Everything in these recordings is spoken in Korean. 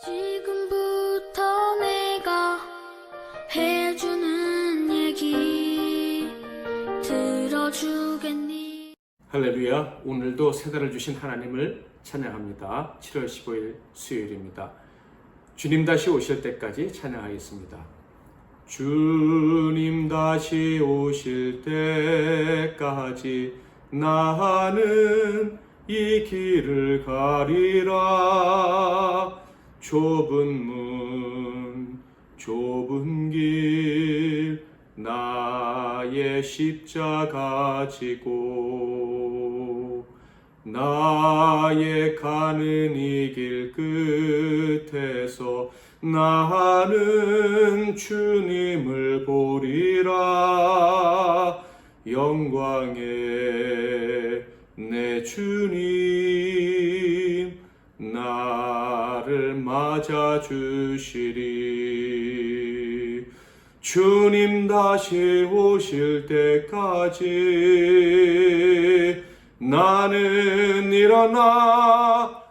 지금부터 내가 해주는 얘기 들어주겠니? 할렐루야. 오늘도 새 달을 주신 하나님을 찬양합니다. 7월 15일 수요일입니다. 주님 다시 오실 때까지 찬양하겠습니다. 주님 다시 오실 때까지 나는 이 길을 가리라. 좁은 문 좁은 길 나의 십자가 지고 나의 가는 이 길 끝에서 나는 주님을 보리라. 영광의 내 주님 나를 맞아주시리. 주님 다시 오실 때까지 나는 일어나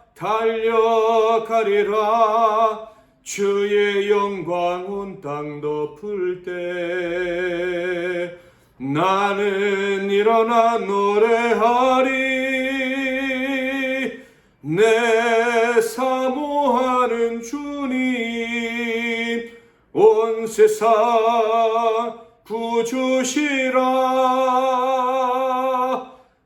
달려가리라. 주의 영광 온 땅 덮을 때 나는 일어나 노래하리. 내 사모하는 주님 온 세상 구주시라.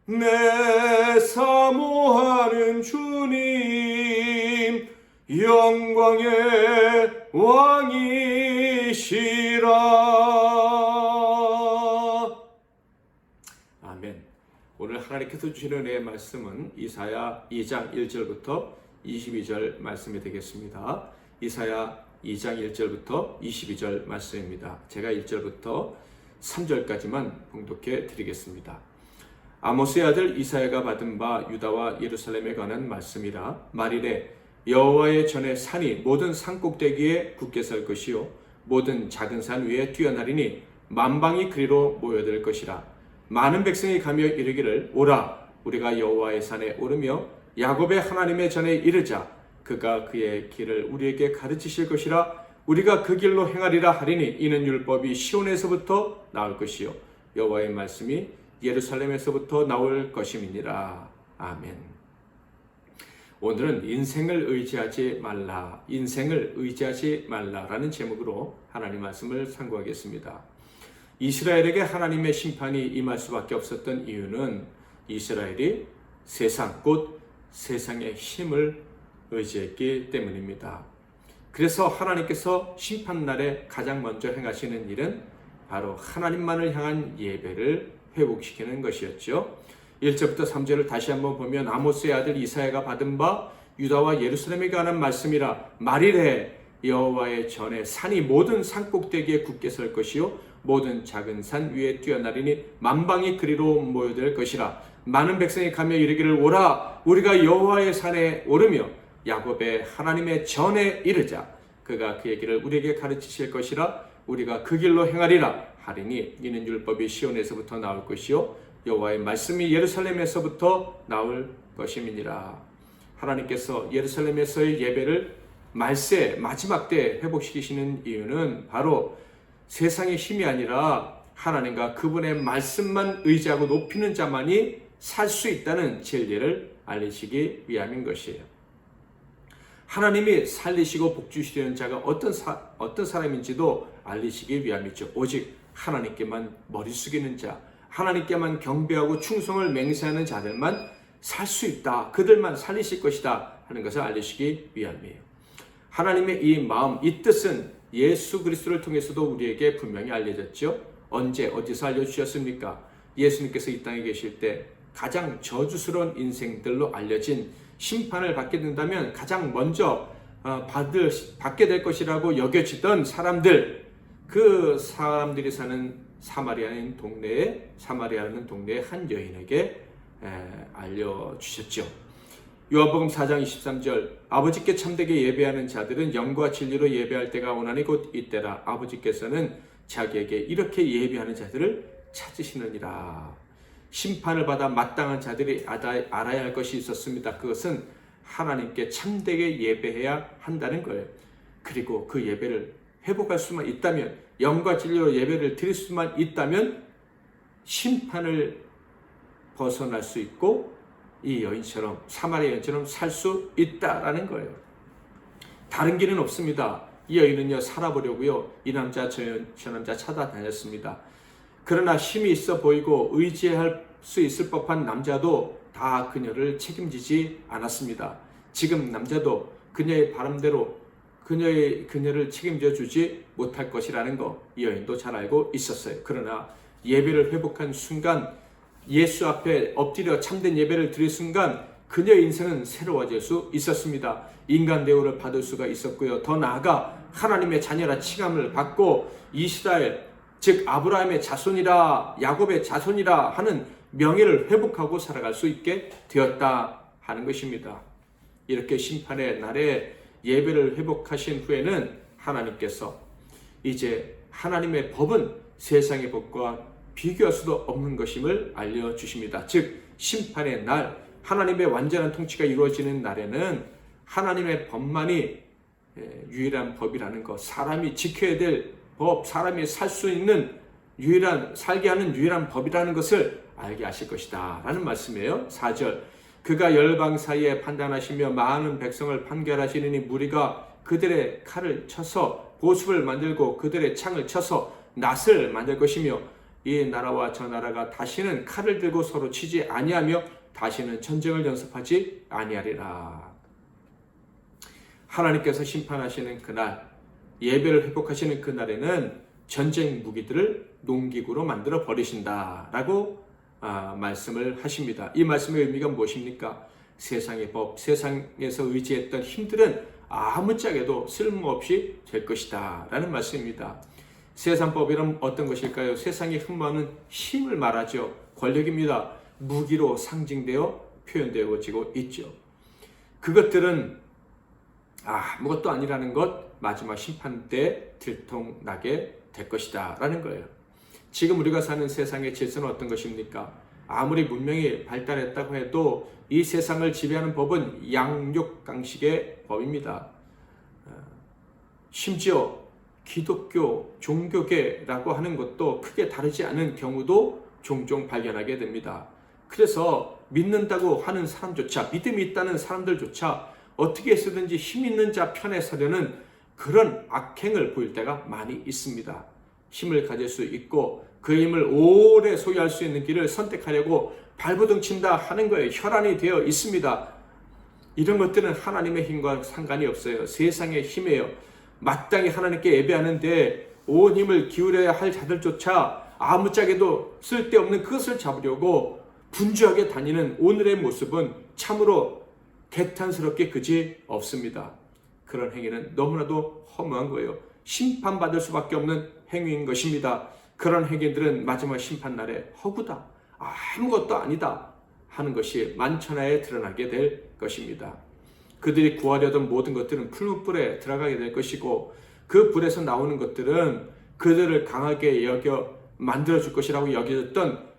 내 사모하는 주님 영광의 왕이시라. 아멘. 오늘 하나님께서 주시는 은혜의 말씀은 이사야 2장 1절부터 22절 말씀이 되겠습니다. 이사야 2장 1절부터 22절 말씀입니다. 제가 1절부터 3절까지만 봉독해 드리겠습니다. 아모스의 아들 이사야가 받은 바 유다와 예루살렘에 관한 말씀이라. 말이래 여호와의 전에 산이 모든 산 꼭대기에 굳게 설 것이요 모든 작은 산 위에 뛰어나리니 만방이 그리로 모여들 것이라. 많은 백성이 가며 이르기를 오라 우리가 여호와의 산에 오르며 야곱의 하나님의 전에 이르자. 그가 그의 길을 우리에게 가르치실 것이라. 우리가 그 길로 행하리라 하리니 이는 율법이 시온에서부터 나올 것이요 여호와의 말씀이 예루살렘에서부터 나올 것임이니라. 아멘. 오늘은 인생을 의지하지 말라, 인생을 의지하지 말라라는 제목으로 하나님 말씀을 상고하겠습니다. 이스라엘에게 하나님의 심판이 임할 수밖에 없었던 이유는 이스라엘이 세상, 곧 세상의 힘을 의지했기 때문입니다. 그래서 하나님께서 심판날에 가장 먼저 행하시는 일은 바로 하나님만을 향한 예배를 회복시키는 것이었죠. 1절부터 3절을 다시 한번 보면 아모스의 아들 이사야가 받은 바 유다와 예루살렘에 관한 말씀이라. 말이래 여호와의 전에 산이 모든 산 꼭대기에 굳게 설 것이요 모든 작은 산 위에 뛰어나리니 만방이 그리로 모여들 것이라. 많은 백성이 가며 이르기를 오라 우리가 여호와의 산에 오르며 야곱의 하나님의 전에 이르자. 그가 그의 길을 우리에게 가르치실 것이라. 우리가 그 길로 행하리라 하리니 이는 율법이 시온에서부터 나올 것이요 여호와의 말씀이 예루살렘에서부터 나올 것임이니라. 하나님께서 예루살렘에서의 예배를 말세 마지막 때 회복시키시는 이유는 바로 세상의 힘이 아니라 하나님과 그분의 말씀만 의지하고 높이는 자만이 살 수 있다는 진리를 알리시기 위함인 것이에요. 하나님이 살리시고 복주시려는 자가 어떤 사람인지도 알리시기 위함이죠. 오직 하나님께만 머리 숙이는 자, 하나님께만 경배하고 충성을 맹세하는 자들만 살 수 있다. 그들만 살리실 것이다 하는 것을 알리시기 위함이에요. 하나님의 이 마음, 이 뜻은 예수 그리스도를 통해서도 우리에게 분명히 알려졌죠. 언제 어디서 알려주셨습니까? 예수님께서 이 땅에 계실 때 가장 저주스러운 인생들로 알려진 심판을 받게 된다면 가장 먼저 받게 될 것이라고 여겨지던 사람들, 그 사람들이 사는 사마리아라는 동네의 한 여인에게 알려주셨죠. 요한복음 4장 23절 아버지께 참되게 예배하는 자들은 영과 진리로 예배할 때가 오나니 곧 이때라. 아버지께서는 자기에게 이렇게 예배하는 자들을 찾으시느니라. 심판을 받아 마땅한 자들이 알아야 할 것이 있었습니다. 그것은 하나님께 참되게 예배해야 한다는 거예요. 그리고 그 예배를 회복할 수만 있다면, 영과 진리로 예배를 드릴 수만 있다면 심판을 벗어날 수 있고 이 여인처럼, 사마리아 여인처럼 살 수 있다라는 거예요. 다른 길은 없습니다. 이 여인은요, 살아보려고요, 이 남자 저 남자 찾아다녔습니다. 그러나 힘이 있어 보이고 의지할 수 있을 법한 남자도 다 그녀를 책임지지 않았습니다. 지금 남자도 그녀의 바람대로 그녀를 책임져 주지 못할 것이라는 거 이 여인도 잘 알고 있었어요. 그러나 예배를 회복한 순간, 예수 앞에 엎드려 참된 예배를 드릴 순간 그녀의 인생은 새로워질 수 있었습니다. 인간 대우를 받을 수가 있었고요. 더 나아가 하나님의 자녀라 칭함을 받고 이스라엘, 즉 아브라함의 자손이라, 야곱의 자손이라 하는 명예를 회복하고 살아갈 수 있게 되었다 하는 것입니다. 이렇게 심판의 날에 예배를 회복하신 후에는 하나님께서 이제 하나님의 법은 세상의 법과 비교할 수도 없는 것임을 알려주십니다. 즉 심판의 날, 하나님의 완전한 통치가 이루어지는 날에는 하나님의 법만이 유일한 법이라는 것, 사람이 지켜야 될 법, 사람이 살 수 있는 살게 하는 유일한 법이라는 것을 알게 하실 것이다 라는 말씀이에요. 4절, 그가 열방 사이에 판단하시며 많은 백성을 판결하시느니 무리가 그들의 칼을 쳐서 보습을 만들고 그들의 창을 쳐서 낫을 만들 것이며 이 나라와 저 나라가 다시는 칼을 들고 서로 치지 아니하며 다시는 전쟁을 연습하지 아니하리라. 하나님께서 심판하시는 그날, 예배를 회복하시는 그날에는 전쟁 무기들을 농기구로 만들어 버리신다라고 말씀을 하십니다. 이 말씀의 의미가 무엇입니까? 세상의 법, 세상에서 의지했던 힘들은 아무짝에도 쓸모없이 될 것이다 라는 말씀입니다. 세상 법이란 어떤 것일까요? 세상에 흠모하는 힘을 말하죠. 권력입니다. 무기로 상징되어 표현되어지고 있죠. 그것들은 아무것도 아니라는 것, 마지막 심판 때 들통나게 될 것이다 라는 거예요. 지금 우리가 사는 세상의 질서는 어떤 것입니까? 아무리 문명이 발달했다고 해도 이 세상을 지배하는 법은 양육강식의 법입니다. 심지어 기독교, 종교계라고 하는 것도 크게 다르지 않은 경우도 종종 발견하게 됩니다. 그래서 믿는다고 하는 사람조차, 믿음이 있다는 사람들조차 어떻게 해서든지 힘 있는 자 편에 서려는 그런 악행을 보일 때가 많이 있습니다. 힘을 가질 수 있고 그 힘을 오래 소유할 수 있는 길을 선택하려고 발버둥 친다 하는 거에 혈안이 되어 있습니다. 이런 것들은 하나님의 힘과 상관이 없어요. 세상의 힘이에요. 마땅히 하나님께 예배하는데 온 힘을 기울여야 할 자들조차 아무짝에도 쓸데없는 그것을 잡으려고 분주하게 다니는 오늘의 모습은 참으로 개탄스럽게 그지 없습니다. 그런 행위는 너무나도 허무한 거예요. 심판받을 수밖에 없는 행위인 것입니다. 그런 행위들은 마지막 심판날에 허구다, 아무것도 아니다 하는 것이 만천하에 드러나게 될 것입니다. 그들이 구하려던 모든 것들은 풀무불에 들어가게 될 것이고 그 불에서 나오는 것들은 그들을 강하게 여겨 만들어줄 것이라고 여겨졌던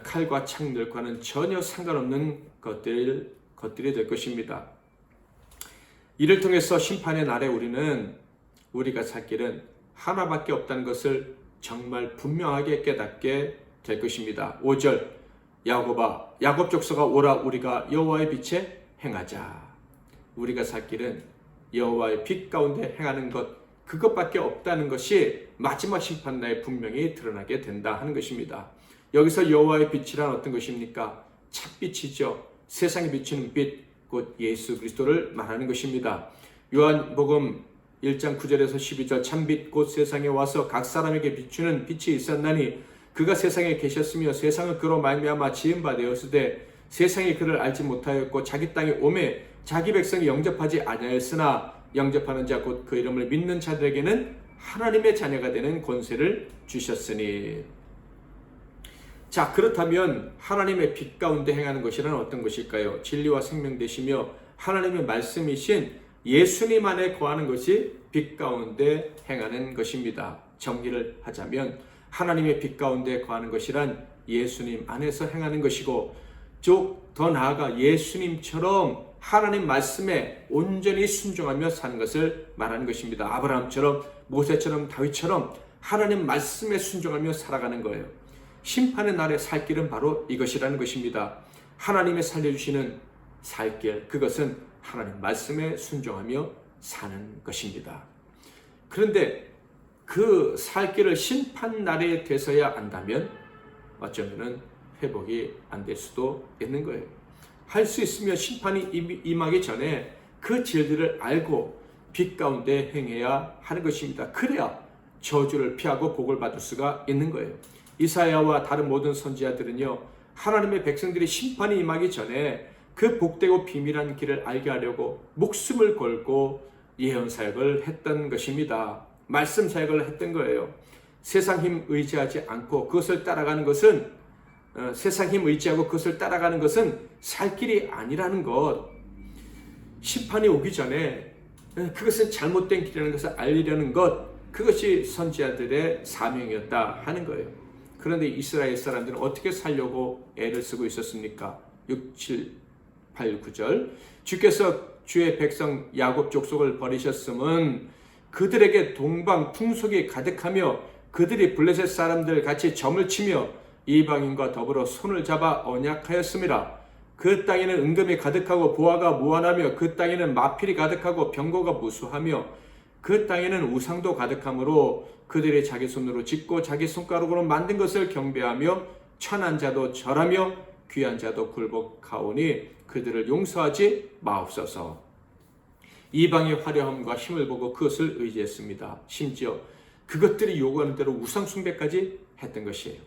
칼과 창들과는 전혀 상관없는 것들이 될 것입니다. 이를 통해서 심판의 날에 우리가 살 길은 하나밖에 없다는 것을 정말 분명하게 깨닫게 될 것입니다. 5절, 야곱아, 야곱 족속아 오라, 우리가 여호와의 빛에 행하자. 우리가 살 길은 여호와의 빛 가운데 행하는 것, 그것밖에 없다는 것이 마지막 심판날에 분명히 드러나게 된다 하는 것입니다. 여기서 여호와의 빛이란 어떤 것입니까? 참빛이죠. 세상에 비치는 빛, 곧 예수 그리스도를 말하는 것입니다. 요한복음 1장 9절에서 12절, 참빛 곧 세상에 와서 각 사람에게 비추는 빛이 있었나니 그가 세상에 계셨으며 세상은 그로 말미암아 지은 바 되었으되 세상이 그를 알지 못하였고 자기 땅에 오매 자기 백성이 영접하지 아니하였으나 영접하는 자 곧 그 이름을 믿는 자들에게는 하나님의 자녀가 되는 권세를 주셨으니. 자, 그렇다면 하나님의 빛 가운데 행하는 것이란 어떤 것일까요? 진리와 생명 되시며 하나님의 말씀이신 예수님 안에 거하는 것이 빛 가운데 행하는 것입니다. 정리를 하자면 하나님의 빛 가운데 거하는 것이란 예수님 안에서 행하는 것이고 더 나아가 예수님처럼 하나님 말씀에 온전히 순종하며 사는 것을 말하는 것입니다. 아브라함처럼, 모세처럼, 다윗처럼 하나님 말씀에 순종하며 살아가는 거예요. 심판의 날에 살 길은 바로 이것이라는 것입니다. 하나님의 살려주시는 살 길, 그것은 하나님 말씀에 순종하며 사는 것입니다. 그런데 그 살 길을 심판 날에 돼서야 안다면 어쩌면 회복이 안 될 수도 있는 거예요. 할 수 있으면 심판이 임하기 전에 그 진리를 알고 빛 가운데 행해야 하는 것입니다. 그래야 저주를 피하고 복을 받을 수가 있는 거예요. 이사야와 다른 모든 선지자들은요, 하나님의 백성들이 심판이 임하기 전에 그 복되고 비밀한 길을 알게 하려고 목숨을 걸고 예언 사역을 했던 것입니다. 말씀 사역을 했던 거예요. 세상 힘 의지하지 않고 그것을 따라가는 것은 세상 힘 의지하고 그것을 따라가는 것은 살 길이 아니라는 것. 심판이 오기 전에 그것은 잘못된 길이라는 것을 알리려는 것, 그것이 선지자들의 사명이었다 하는 거예요. 그런데 이스라엘 사람들은 어떻게 살려고 애를 쓰고 있었습니까? 6, 7, 8, 9절 주께서 주의 백성 야곱 족속을 버리셨음은 그들에게 동방 풍속이 가득하며 그들이 블레셋 사람들 같이 점을 치며 이방인과 더불어 손을 잡아 언약하였음이라. 그 땅에는 은금이 가득하고 보화가 무한하며 그 땅에는 마필이 가득하고 병거가 무수하며 그 땅에는 우상도 가득하므로 그들이 자기 손으로 짓고 자기 손가락으로 만든 것을 경배하며 천한 자도 절하며 귀한 자도 굴복하오니 그들을 용서하지 마옵소서. 이방의 화려함과 힘을 보고 그것을 의지했습니다. 심지어 그것들이 요구하는 대로 우상 숭배까지 했던 것이에요.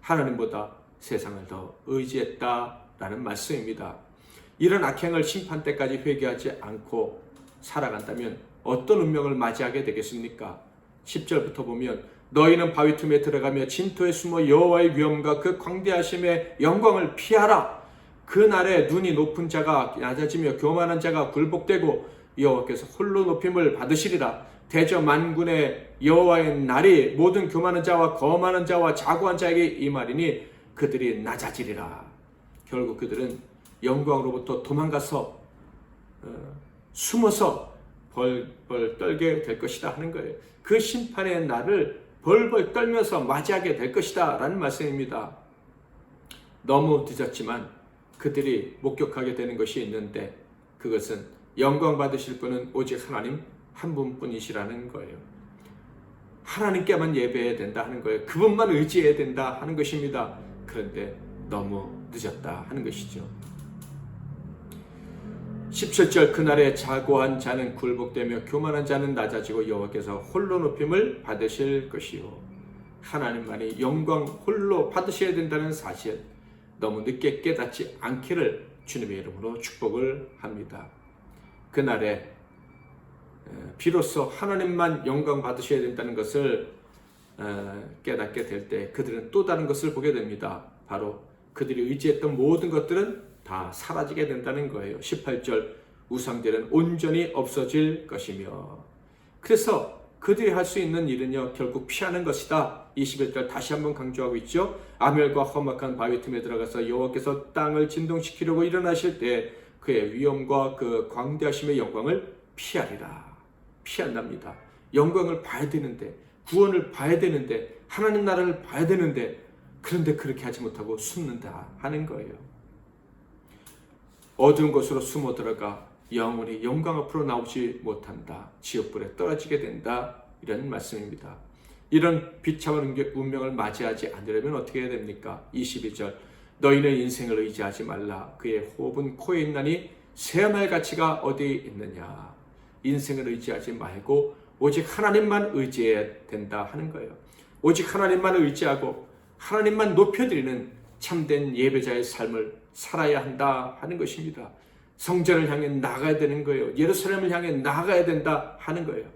하나님보다 세상을 더 의지했다라는 말씀입니다. 이런 악행을 심판 때까지 회개하지 않고 살아간다면 어떤 운명을 맞이하게 되겠습니까? 10절부터 보면 너희는 바위 틈에 들어가며 진토에 숨어 여호와의 위엄과 그 광대하심의 영광을 피하라. 그날에 눈이 높은 자가 낮아지며 교만한 자가 굴복되고 여호와께서 홀로 높임을 받으시리라. 대저 만군의 여호와의 날이 모든 교만한 자와 거만한 자와 자고한 자에게 임하리니 그들이 낮아지리라. 결국 그들은 영광으로부터 도망가서 숨어서 벌벌 떨게 될 것이다 하는 거예요. 그 심판의 날을 벌벌 떨면서 맞이하게 될 것이다 라는 말씀입니다. 너무 늦었지만 그들이 목격하게 되는 것이 있는데 그것은 영광 받으실 분은 오직 하나님 한 분뿐이시라는 거예요. 하나님께만 예배해야 된다 하는 거예요. 그분만 의지해야 된다 하는 것입니다. 그런데 너무 늦었다 하는 것이죠. 17절 그날에 자고한 자는 굴복되며 교만한 자는 낮아지고 여호와께서 홀로 높임을 받으실 것이요. 하나님만이 영광 홀로 받으셔야 된다는 사실 너무 늦게 깨닫지 않기를 주님의 이름으로 축복을 합니다. 그날에 비로소 하나님만 영광 받으셔야 된다는 것을 깨닫게 될 때 그들은 또 다른 것을 보게 됩니다. 바로 그들이 의지했던 모든 것들은 다 사라지게 된다는 거예요. 18절 우상들은 온전히 없어질 것이며 그래서 그들이 할 수 있는 일은요 결국 피하는 것이다. 21절 다시 한번 강조하고 있죠. 아멜과 험악한 바위 틈에 들어가서 여호와께서 땅을 진동시키려고 일어나실 때 그의 위엄과 그 광대하심의 영광을 피하리라. 피한답니다. 영광을 봐야 되는데 구원을 봐야 되는데 하나님 나라를 봐야 되는데 그런데 그렇게 하지 못하고 숨는다 하는 거예요. 어두운 곳으로 숨어 들어가 영원히 영광 앞으로 나오지 못한다. 지옥불에 떨어지게 된다. 이런 말씀입니다. 이런 비참한 운명을 맞이하지 않으려면 어떻게 해야 됩니까? 22절 너희는 인생을 의지하지 말라. 그의 호흡은 코에 있나니 새말 가치가 어디에 있느냐. 인생을 의지하지 말고 오직 하나님만 의지해야 된다 하는 거예요. 오직 하나님만 의지하고 하나님만 높여드리는 참된 예배자의 삶을 살아야 한다 하는 것입니다. 성전을 향해 나아가야 되는 거예요. 예루살렘을 향해 나아가야 된다 하는 거예요.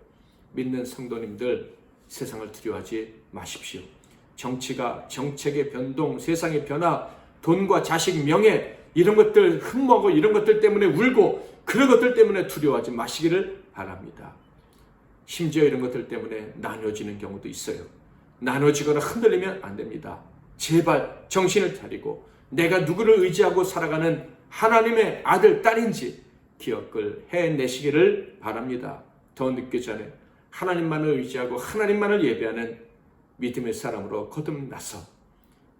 믿는 성도님들 세상을 두려워하지 마십시오. 정치가 정책의 변동, 세상의 변화, 돈과 자식, 명예 이런 것들 흠모하고 이런 것들 때문에 울고 그런 것들 때문에 두려워하지 마시기를 바랍니다. 심지어 이런 것들 때문에 나눠지는 경우도 있어요. 나눠지거나 흔들리면 안 됩니다. 제발 정신을 차리고 내가 누구를 의지하고 살아가는 하나님의 아들, 딸인지 기억을 해내시기를 바랍니다. 더 늦기 전에 하나님만을 의지하고 하나님만을 예배하는 믿음의 사람으로 거듭나서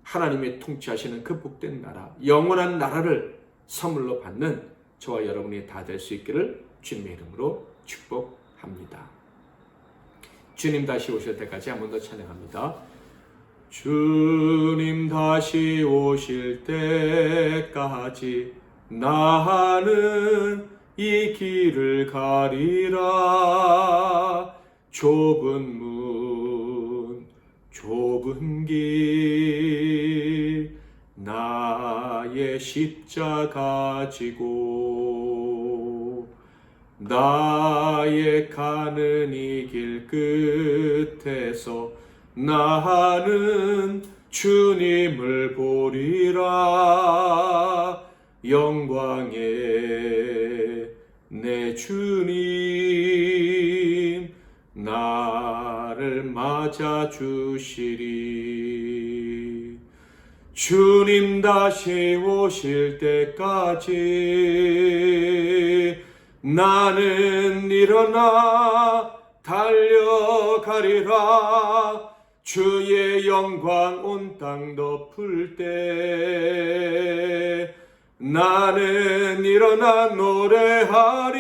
하나님의 통치하시는 그 복된 나라, 영원한 나라를 선물로 받는 저와 여러분이 다 될 수 있기를 주님의 이름으로 축복합니다. 주님 다시 오실 때까지 한 번 더 찬양합니다. 주님 다시 오실 때까지 나는 이 길을 가리라. 좁은 문, 좁은 길, 나의 십자가 지고 나의 가는 이 길 끝에서 나는 주님을 보리라. 영광의 내 주님 나를 맞아 주시리. 주님 다시 오실 때까지 나는 일어나 달려가리라. 주의 영광 온 땅 덮을 때 나는 일어나 노래하리.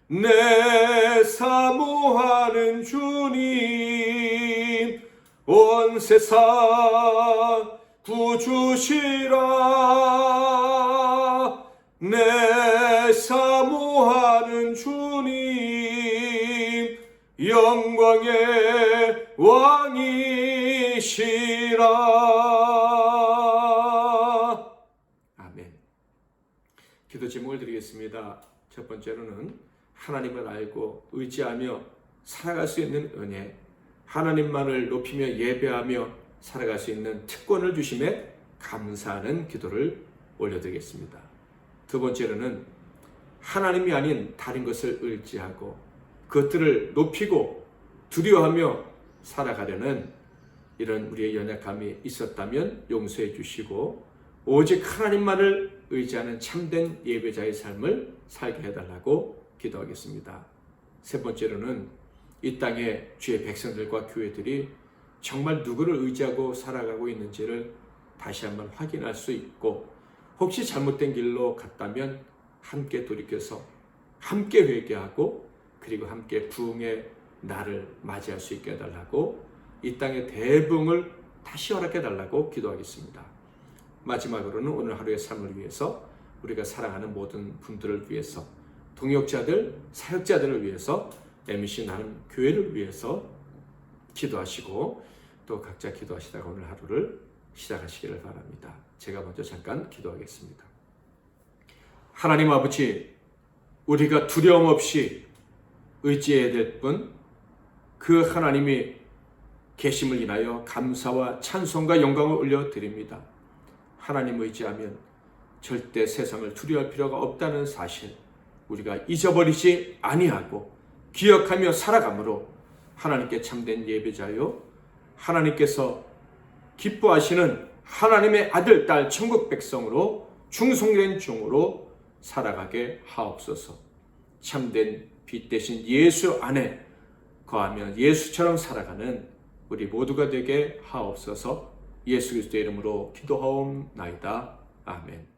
내 사모하는 주님 온 세상 구주시라. 내 사모하는 주님 영광의 왕이시라. 아멘. 기도 제목을 드리겠습니다. 첫 번째로는 하나님을 알고 의지하며 살아갈 수 있는 은혜, 하나님만을 높이며 예배하며 살아갈 수 있는 특권을 주심에 감사하는 기도를 올려드리겠습니다. 두 번째로는 하나님이 아닌 다른 것을 의지하고 그것들을 높이고 두려워하며 살아가려는 이런 우리의 연약함이 있었다면 용서해 주시고 오직 하나님만을 의지하는 참된 예배자의 삶을 살게 해달라고 기도하겠습니다. 세 번째로는 이 땅의 주의 백성들과 교회들이 정말 누구를 의지하고 살아가고 있는지를 다시 한번 확인할 수 있고 혹시 잘못된 길로 갔다면 함께 돌이켜서 함께 회개하고 그리고 함께 부흥의 날을 맞이할 수 있게 해달라고 이 땅의 대부흥을 다시 허락해달라고 기도하겠습니다. 마지막으로는 오늘 하루의 삶을 위해서 우리가 사랑하는 모든 분들을 위해서 동역자들, 사역자들을 위해서 MBC 나눔 교회를 위해서 기도하시고 또 각자 기도하시다가 오늘 하루를 시작하시기를 바랍니다. 제가 먼저 잠깐 기도하겠습니다. 하나님 아버지, 우리가 두려움 없이 의지해야 될 분, 그 하나님이 계심을 인하여 감사와 찬송과 영광을 올려드립니다. 하나님 의지하면 절대 세상을 두려워할 필요가 없다는 사실 우리가 잊어버리지 아니하고 기억하며 살아가므로 하나님께 참된 예배자요 하나님께서 기뻐하시는 하나님의 아들, 딸, 천국 백성으로 충성된 종으로 살아가게 하옵소서. 참된 빛 대신 예수 안에 거하며 예수처럼 살아가는 우리 모두가 되게 하옵소서. 예수 그리스도의 이름으로 기도하옵나이다. 아멘.